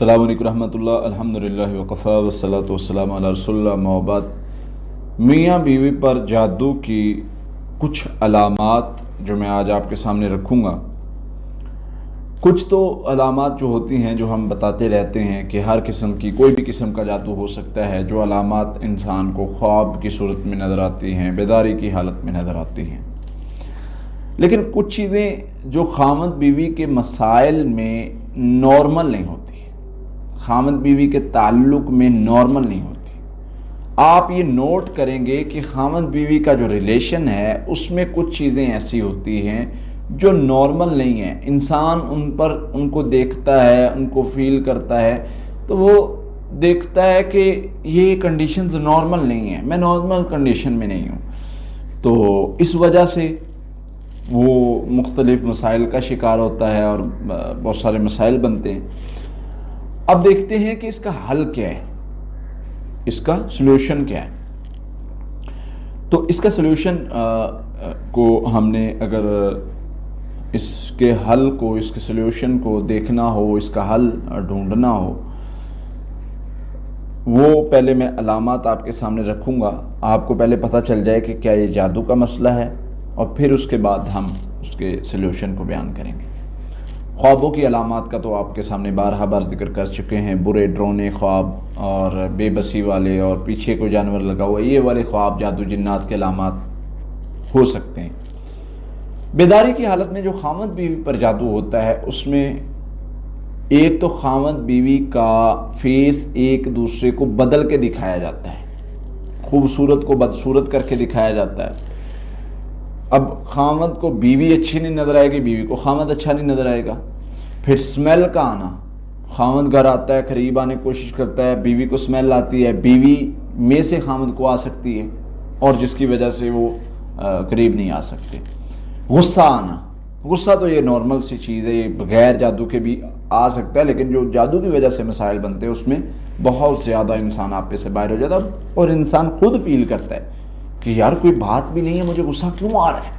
السلام علیکم رحمۃ اللہ، الحمدللہ وقفا والصلاۃ والسلام علی رسول اللہ، اما بعد۔ میاں بیوی پر جادو کی کچھ علامات جو میں آج آپ کے سامنے رکھوں گا۔ کچھ تو علامات جو ہوتی ہیں جو ہم بتاتے رہتے ہیں کہ ہر قسم کی کوئی بھی قسم کا جادو ہو سکتا ہے، جو علامات انسان کو خواب کی صورت میں نظر آتی ہیں، بیداری کی حالت میں نظر آتی ہیں، لیکن کچھ چیزیں جو خامد بیوی کے مسائل میں نارمل نہیں ہوتی، خامد بیوی کے تعلق میں نارمل نہیں ہوتی۔ آپ یہ نوٹ کریں گے کہ خامد بیوی کا جو ریلیشن ہے اس میں کچھ چیزیں ایسی ہوتی ہیں جو نارمل نہیں ہیں۔ انسان ان کو دیکھتا ہے، ان کو فیل کرتا ہے تو وہ دیکھتا ہے کہ یہ کنڈیشنز نارمل نہیں ہیں، میں نارمل کنڈیشن میں نہیں ہوں، تو اس وجہ سے وہ مختلف مسائل کا شکار ہوتا ہے اور بہت سارے مسائل بنتے ہیں۔ اب دیکھتے ہیں کہ اس کا حل کیا ہے، اس کا سلوشن کیا ہے۔ تو اس کا سلوشن کو ہم نے اگر اس کے حل کو، اس کے سلوشن کو دیکھنا ہو، اس کا حل ڈھونڈنا ہو، وہ پہلے میں علامات آپ کے سامنے رکھوں گا، آپ کو پہلے پتہ چل جائے کہ کیا یہ جادو کا مسئلہ ہے، اور پھر اس کے بعد ہم اس کے سلوشن کو بیان کریں گے۔ خوابوں کی علامات کا تو آپ کے سامنے بارہا بار ذکر کر چکے ہیں، برے ڈرونے خواب اور بے بسی والے اور پیچھے کوئی جانور لگا ہوا، یہ والے خواب جادو جنات کے علامات ہو سکتے ہیں۔ بیداری کی حالت میں جو خامد بیوی پر جادو ہوتا ہے اس میں ایک تو خامد بیوی کا فیس ایک دوسرے کو بدل کے دکھایا جاتا ہے، خوبصورت کو بدصورت کر کے دکھایا جاتا ہے۔ اب خامد کو بیوی اچھی نہیں نظر آئے گی، بیوی کو خامد اچھا نہیں نظر آئے گا۔ پھر سمیل کا آنا، خامد گھر آتا ہے، قریب آنے کی کوشش کرتا ہے، بیوی کو سمیل آتی ہے، بیوی میں سے خامد کو آ سکتی ہے اور جس کی وجہ سے وہ قریب نہیں آ سکتے۔ غصہ آنا، غصہ تو یہ نارمل سی چیز ہے، یہ بغیر جادو کے بھی آ سکتا ہے، لیکن جو جادو کی وجہ سے مسائل بنتے ہیں اس میں بہت زیادہ انسان آپ پہ سے باہر ہو جاتا ہے اور انسان خود فیل کرتا ہے کہ یار کوئی بات بھی نہیں ہے، مجھے غصہ کیوں آ رہا ہے،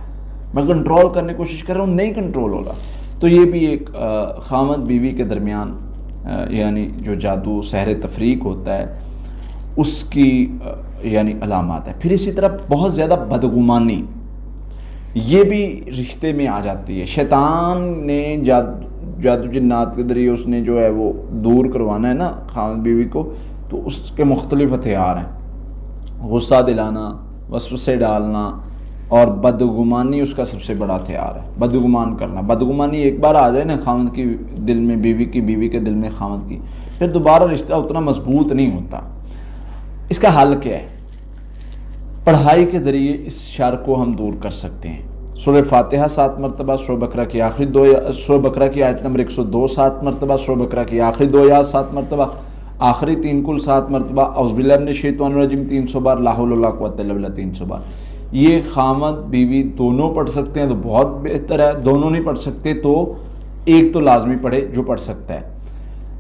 میں کنٹرول کرنے کی کوشش کر رہا ہوں، نہیں کنٹرول ہو رہا۔ تو یہ بھی ایک خامد بیوی کے درمیان یعنی جو جادو سحر تفریق ہوتا ہے اس کی یعنی علامات ہے۔ پھر اسی طرح بہت زیادہ بدگمانی، یہ بھی رشتے میں آ جاتی ہے۔ شیطان نے جادو جنات کے ذریعے اس نے جو ہے وہ دور کروانا ہے نا خامد بیوی کو، تو اس کے مختلف ہتھیار ہیں۔ غصہ دلانا، وسوسے ڈالنا اور بدگمانی اس کا سب سے بڑا ہتھیار ہے۔ بدگمان کرنا، بدگمانی ایک بار آ جائے نا خامد کی دل میں بیوی کی، بیوی کے دل میں خامد کی، پھر دوبارہ رشتہ اتنا مضبوط نہیں ہوتا۔ اس کا حل کیا ہے؟ پڑھائی کے ذریعے اس شر کو ہم دور کر سکتے ہیں۔ سورہ فاتحہ 7 مرتبہ، سورہ بقرہ کی آخری سورہ بقرہ کی آیت نمبر 102 7 مرتبہ، سورہ بقرہ کی آخری 2 آیات 7 مرتبہ، آخری 3 کل 7 مرتبہ، اعوذ باللہ من الشیطان الرجیم 300 بار، لا حول ولا قوۃ الا باللہ 300 بار۔ یہ خامد بیوی دونوں پڑھ سکتے ہیں تو بہت بہتر ہے، دونوں نہیں پڑھ سکتے تو ایک تو لازمی پڑھے جو پڑھ سکتا ہے۔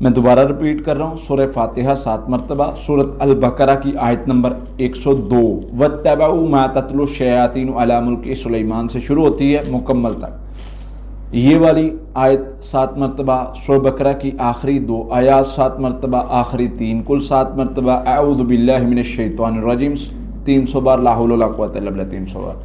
میں دوبارہ رپیٹ کر رہا ہوں، سورہ فاتحہ 7 مرتبہ، سورۃ البقرہ کی آیت نمبر 102، وَاتَّبَعُوا مَا تَتْلُو الشَّيَاطِينُ عَلَىٰ مُلْكِ سلیمان سے شروع ہوتی ہے مکمل تک۔ یہ والی آیت 7 مرتبہ، سورہ بقرہ کی آخری 2 آیات 7 مرتبہ، آخری 3 کل 7 مرتبہ، اعوذ باللہ من الشیطان الرجیم 300 بار، لا حول ولا قوۃ الا باللہ 300 بار۔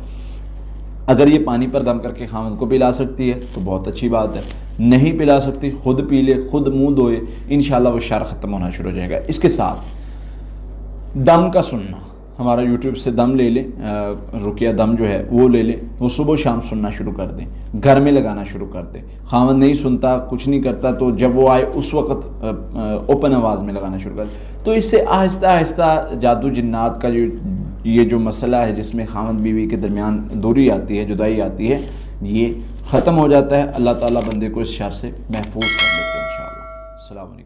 اگر یہ پانی پر دم کر کے خامد کو پلا سکتی ہے تو بہت اچھی بات ہے، نہیں پلا سکتی خود پی لے، خود منہ دھوئے، انشاءاللہ وہ شر ختم ہونا شروع ہو جائے گا۔ اس کے ساتھ دم کا سننا، ہمارا یوٹیوب سے دم لے لیں، رقیہ دم جو ہے وہ لے لیں، وہ صبح و شام سننا شروع کر دیں، گھر میں لگانا شروع کر دیں۔ خامد نہیں سنتا، کچھ نہیں کرتا تو جب وہ آئے اس وقت اوپن آواز میں لگانا شروع کر دیں۔ تو اس سے آہستہ آہستہ جادو جنات کا یہ جو مسئلہ ہے جس میں خامد بیوی کے درمیان دوری آتی ہے، جدائی آتی ہے، یہ ختم ہو جاتا ہے۔ اللہ تعالیٰ بندے کو اس شر سے محفوظ کر لیتے ہیں انشاءاللہ۔ السلام علیکم۔